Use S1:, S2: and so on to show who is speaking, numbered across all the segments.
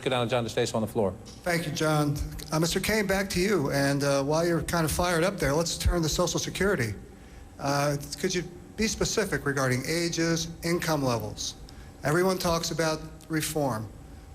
S1: Let's go down to John DeStace on the floor.
S2: Thank you, John. Mr. Cain, back to you. And while you're kind of fired up there, let's turn to Social Security. Could you be specific regarding ages, income levels? Everyone talks about reform.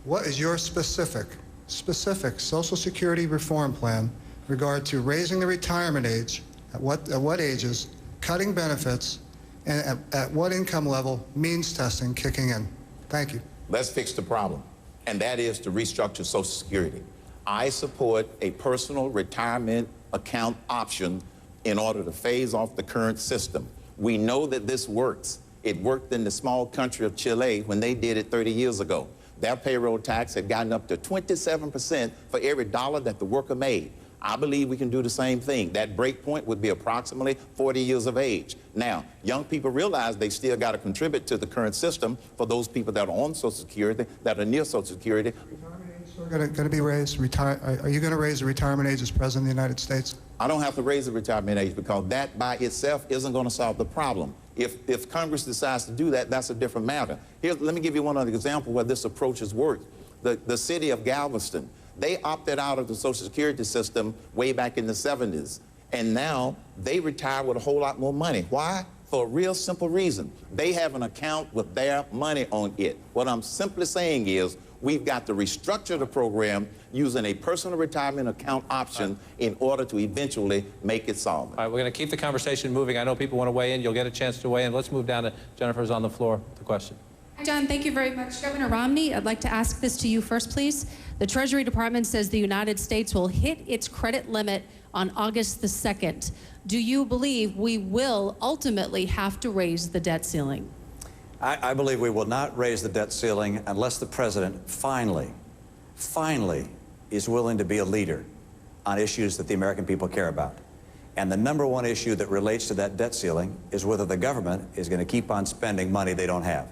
S2: What is your specific Social Security reform plan in regard to raising the retirement age, at what ages, cutting benefits, and at what income level means testing kicking in? Thank you.
S3: Let's fix the problem, and that is to restructure Social Security. I support a personal retirement account option in order to phase off the current system. We know that this works. It worked in the small country of Chile when they did it 30 years ago. Their payroll tax had gotten up to 27% for every dollar that the worker made. I believe we can do the same thing. That break point would be approximately 40 years of age. Now, young people realize they still got to contribute to the current system for those people that are on Social Security, that are near Social Security.
S2: Retirement age still going to be raised? Are you going to raise the retirement age as President of the United States?
S3: I don't have to raise the retirement age because that by itself isn't going to solve the problem. If Congress decides to do that, that's a different matter. Let me give you one other example where this approach has worked. The city of Galveston, they opted out of the Social Security system way back in the 70s. And now they retire with a whole lot more money. Why? For a real simple reason. They have an account with their money on it. What I'm simply saying is we've got to restructure the program using a personal retirement account option in order to eventually make it solvent.
S1: All right, we're going to keep the conversation moving. I know people want to weigh in. You'll get a chance to weigh in. Let's move down to Jennifer's on the floor with the question.
S4: Hi, John. Thank you very much. Governor Romney, I'd like to ask this to you first, please. The Treasury Department says the United States will hit its credit limit on August the 2nd. Do you believe we will ultimately have to raise the debt ceiling?
S5: I believe we will not raise the debt ceiling unless the president finally is willing to be a leader on issues that the American people care about. And the number one issue that relates to that debt ceiling is whether the government is going to keep on spending money they don't have.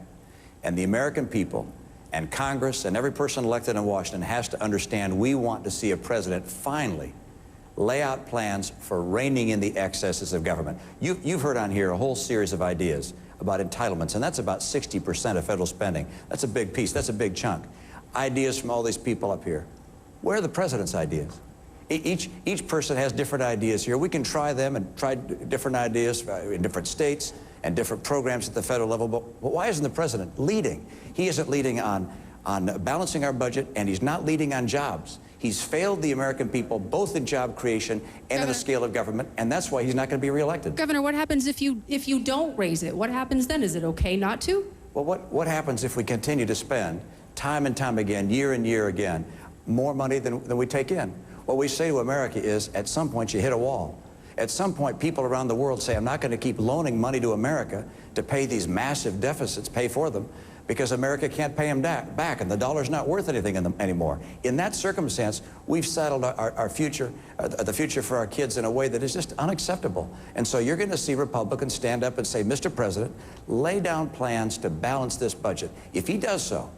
S5: And the American people and Congress and every person elected in Washington has to understand we want to see a president finally lay out plans for reining in the excesses of government. You've heard on here a whole series of ideas about entitlements, and that's about 60% of federal spending. That's a big piece. That's a big chunk. Ideas from all these people up here. Where are the president's ideas? Each person has different ideas here. We can try them and try different ideas in different states and different programs at the federal level, but why isn't the president leading? He isn't leading on balancing our budget, and he's not leading on jobs. He's failed the American people both in job creation and in the scale of government, and that's why he's not going to be reelected.
S4: Governor, what happens if you don't raise it? What happens then? Is it okay not to?
S5: Well, what happens if we continue to spend time and time again, year and year again, more money than we take in? What we say to America is, at some point you hit a wall. At some point, people around the world say, I'm not going to keep loaning money to America to pay these massive deficits, pay for them, because America can't pay them back, and the dollar's not worth anything anymore. In that circumstance, we've settled our future, the future for our kids in a way that is just unacceptable. And so you're going to see Republicans stand up and say, Mr. President, lay down plans to balance this budget. If he does so,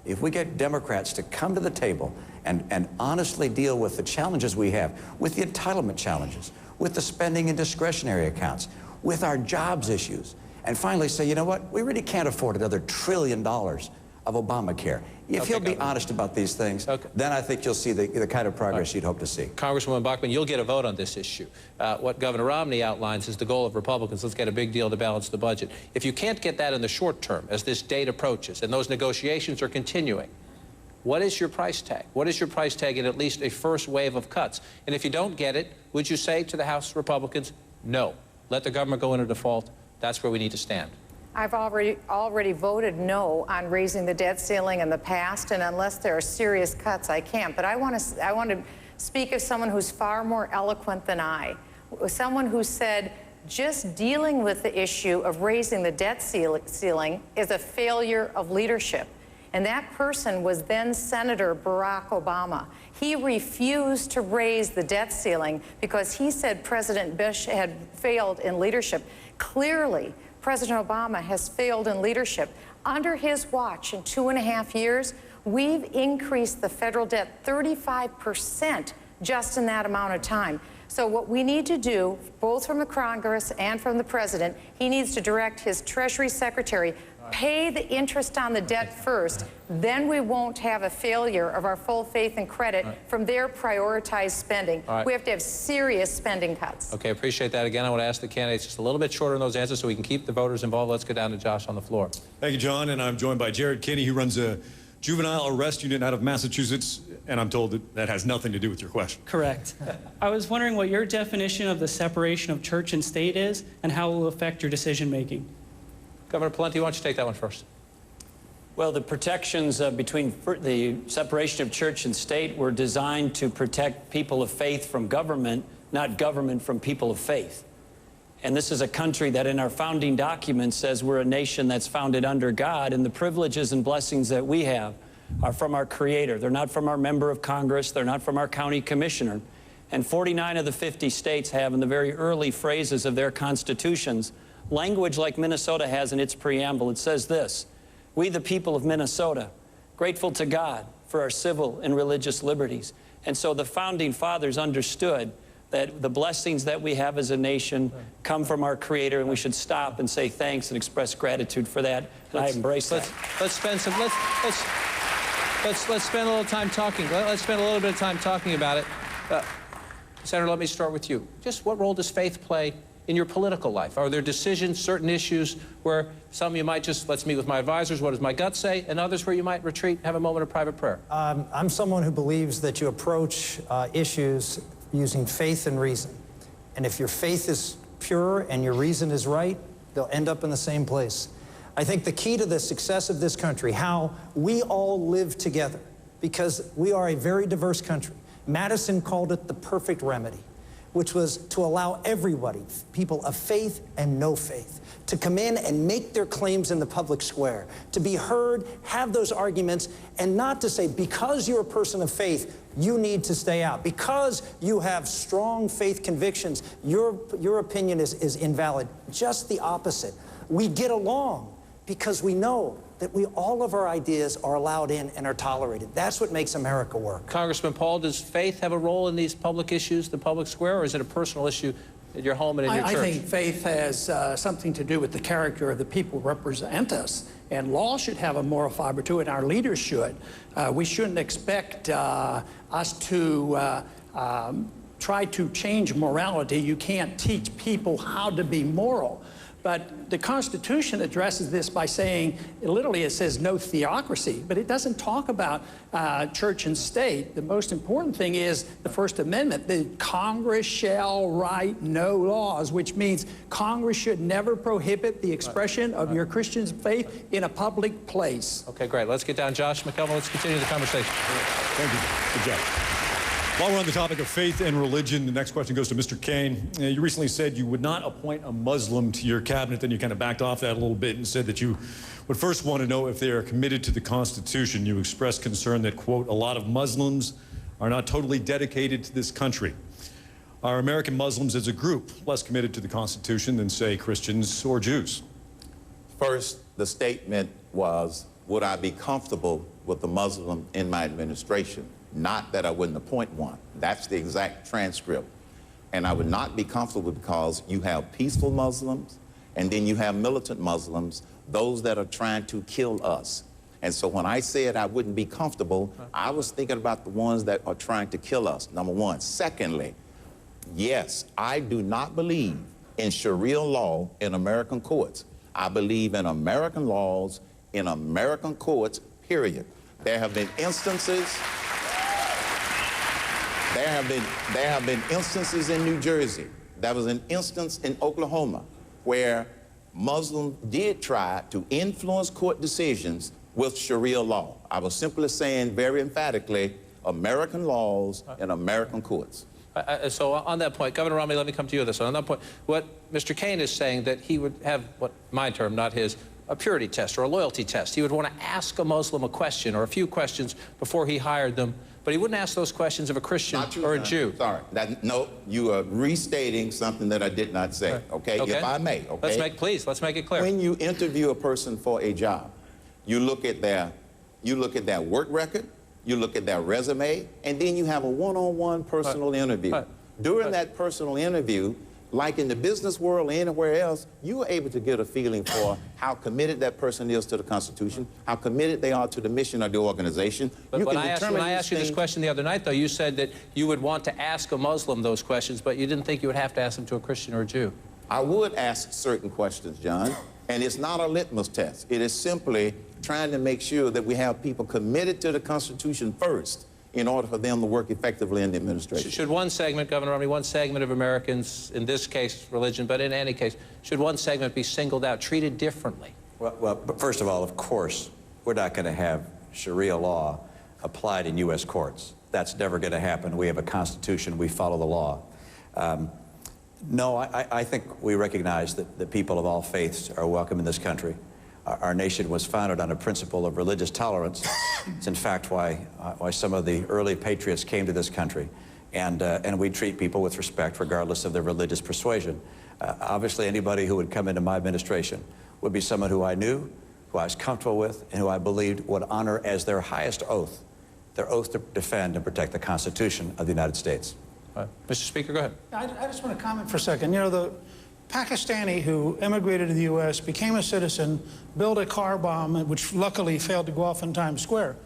S5: if we get Democrats to come to the table and honestly deal with the challenges we have, with the entitlement challenges, with the spending and discretionary accounts, with our jobs issues, and finally say, you know what, we really can't afford another $1 trillion of Obamacare. If he'll be honest about these things, then I think you'll see the kind of progress you'd hope to see.
S1: Congresswoman Bachmann, you'll get a vote on this issue. What Governor Romney outlines is the goal of Republicans. Let's get a big deal to balance the budget. If you can't get that in the short term, as this date approaches, and those negotiations are continuing, what is your price tag? What is your price tag in at least a first wave of cuts? And if you don't get it, would you say to the House Republicans, no, let the government go into default? That's where we need to stand.
S6: I've already voted no on raising the debt ceiling in the past, and unless there are serious cuts, I can't. But I want to speak of someone who's far more eloquent than I, someone who said just dealing with the issue of raising the debt ceiling is a failure of leadership. And that person was then Senator Barack Obama. He refused to raise the debt ceiling because he said President Bush had failed in leadership. Clearly, President Obama has failed in leadership. Under his watch, in 2.5 years, we've increased the federal debt 35% just in that amount of time. So what we need to do, both from the Congress and from the President, he needs to direct his Treasury Secretary, Pay the interest on the debt first. Then we won't have a failure of our full faith and credit from their prioritized spending. We have to have serious spending cuts.
S1: Okay, appreciate that. Again, I want to ask the candidates just a little bit shorter in those answers so we can keep the voters involved. Let's go down to Josh on the floor.
S7: Thank you, John. And I'm joined by Jared Kinney, who runs a juvenile arrest unit out of Massachusetts. And I'm told that has nothing to do with your question.
S8: Correct. I was wondering what your definition of the separation of church and state is and how it will affect your decision making.
S1: Governor Pawlenty, why don't you take that one first?
S9: Well, the protections between the separation of church and state were designed to protect people of faith from government, not government from people of faith. And this is a country that in our founding documents says we're a nation that's founded under God, and the privileges and blessings that we have are from our Creator. They're not from our member of Congress. They're not from our county commissioner. And 49 of the 50 states have, in the very early phrases of their constitutions, language like Minnesota has in its preamble. It says this: "We, the people of Minnesota, grateful to God for our civil and religious liberties." And so the founding fathers understood that the blessings that we have as a nation come from our Creator, and we should stop and say thanks and express gratitude for that. And I embrace that.
S1: Let's spend a little time talking. Let's spend a little bit of time talking about it. Senator, let me start with you. Just what role does faith play in your political life? Are there decisions, certain issues where some you might just, let's meet with my advisors, what does my gut say, and others where you might retreat, have a moment of private prayer?
S10: I'm someone who believes that you approach issues using faith and reason. And if your faith is pure and your reason is right, they'll end up in the same place. I think the key to the success of this country, how we all live together, because we are a very diverse country. Madison called it the perfect remedy, which was to allow everybody, people of faith and no faith, to come in and make their claims in the public square, to be heard, have those arguments, and not to say, because you're a person of faith, you need to stay out. Because you have strong faith convictions, your opinion is invalid. Just the opposite. We get along because we know that all of our ideas are allowed in and are tolerated. That's what makes America work.
S1: Congressman Paul, does faith have a role in these public issues, the public square, or is it a personal issue at your home and in your church?
S11: I think faith has something to do with the character of the people who represent us. And law should have a moral fiber to it, and our leaders should. We shouldn't expect us to try to change morality. You can't teach people how to be moral. But the Constitution addresses this by saying, literally it says no theocracy, but it doesn't talk about church and state. The most important thing is the First Amendment. The Congress shall write no laws, which means Congress should never prohibit the expression of your Christian faith in a public place.
S1: Okay, great. Let's get down. Josh McElveen, let's continue the conversation.
S7: Thank you. Good job. While we're on the topic of faith and religion, the next question goes to Mr. Cain. You recently said you would not appoint a Muslim to your cabinet, then you kind of backed off that a little bit and said that you would first want to know if they are committed to the Constitution. You expressed concern that, quote, a lot of Muslims are not totally dedicated to this country. Are American Muslims as a group less committed to the Constitution than, say, Christians or Jews?
S3: First, the statement was, would I be comfortable with a Muslim in my administration? Not that I wouldn't appoint one. That's the exact transcript. And I would not be comfortable because you have peaceful Muslims, and then you have militant Muslims, those that are trying to kill us. And so when I said I wouldn't be comfortable, I was thinking about the ones that are trying to kill us, number one. Secondly, yes, I do not believe in Sharia law in American courts. I believe in American laws in American courts, period. There have been instances There have been instances in New Jersey. There was an instance in Oklahoma where Muslims did try to influence court decisions with Sharia law. I was simply saying very emphatically, American laws and American courts.
S1: So on that point, Governor Romney, let me come to you with this. On that point, what Mr. Cain is saying that he would have, what my term, not his, a purity test or a loyalty test. He would want to ask a Muslim a question or a few questions before he hired them, but he wouldn't ask those questions of a Christian or a Jew.
S3: Sorry, no, you are restating something that I did not say, okay? If I may, okay?
S1: Let's make it clear.
S3: When you interview a person for a job, you look at their work record, you look at their resume, and then you have a one-on-one personal interview. During that personal interview, like in the business world or anywhere else, you are able to get a feeling for how committed that person is to the Constitution, how committed they are to the mission of the organization.
S1: But when I asked you this question the other night, though, you said that you would want to ask a Muslim those questions, but you didn't think you would have to ask them to a Christian or a Jew.
S3: I would ask certain questions, John, and it's not a litmus test. It is simply trying to make sure that we have people committed to the Constitution first in order for them to work effectively in the administration.
S1: Should one segment, Governor Romney, one segment of Americans, in this case religion, but in any case, should one segment be singled out, treated differently?
S5: Well, but first of all, of course, we're not going to have Sharia law applied in U.S. courts. That's never going to happen. We have a Constitution. We follow the law. No, I think we recognize that the people of all faiths are welcome in this country. Our nation was founded on a principle of religious tolerance. It's in fact why some of the early patriots came to this country. And we treat people with respect regardless of their religious persuasion. Obviously, anybody who would come into my administration would be someone who I knew, who I was comfortable with, and who I believed would honor as their highest oath, their oath to defend and protect the Constitution of the United States.
S1: Mr. Speaker, go ahead.
S12: I just want to comment for a second. You know, the Pakistani who immigrated to the U.S., became a citizen, built a car bomb, which luckily failed to go off in Times Square,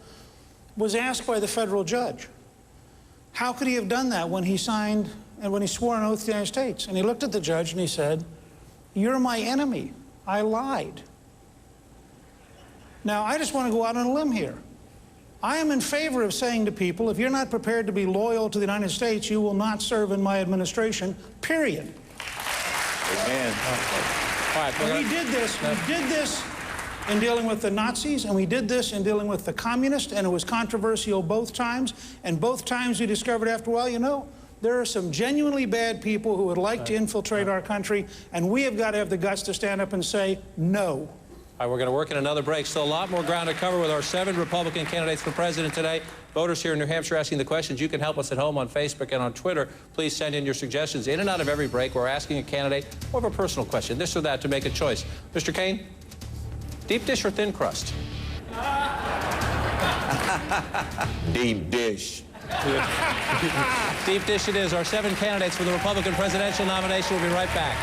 S12: was asked by the federal judge, how could he have done that when he signed and when he swore an oath to the United States? And he looked at the judge and he said, you're my enemy. I lied. Now, I just want to go out on a limb here. I am in favor of saying to people, if you're not prepared to be loyal to the United States, you will not serve in my administration, period.
S3: Amen.
S1: All right,
S12: we did this in dealing with the Nazis, and we did this in dealing with the communists, and it was controversial both times. And both times we discovered after a while, you know, there are some genuinely bad people who would like to infiltrate our country, and we have got to have the guts to stand up and say no.
S1: All right, we're going to work in another break. Still a lot more ground to cover with our 7 Republican candidates for president today. Voters here in New Hampshire asking the questions. You can help us at home on Facebook and on Twitter. Please send in your suggestions. In and out of every break, we're asking a candidate more of a personal question, this or that, to make a choice. Mr. Cain, deep dish or thin crust?
S3: Deep dish.
S1: Deep dish it is. Our 7 candidates for the Republican presidential nomination. We'll be right back.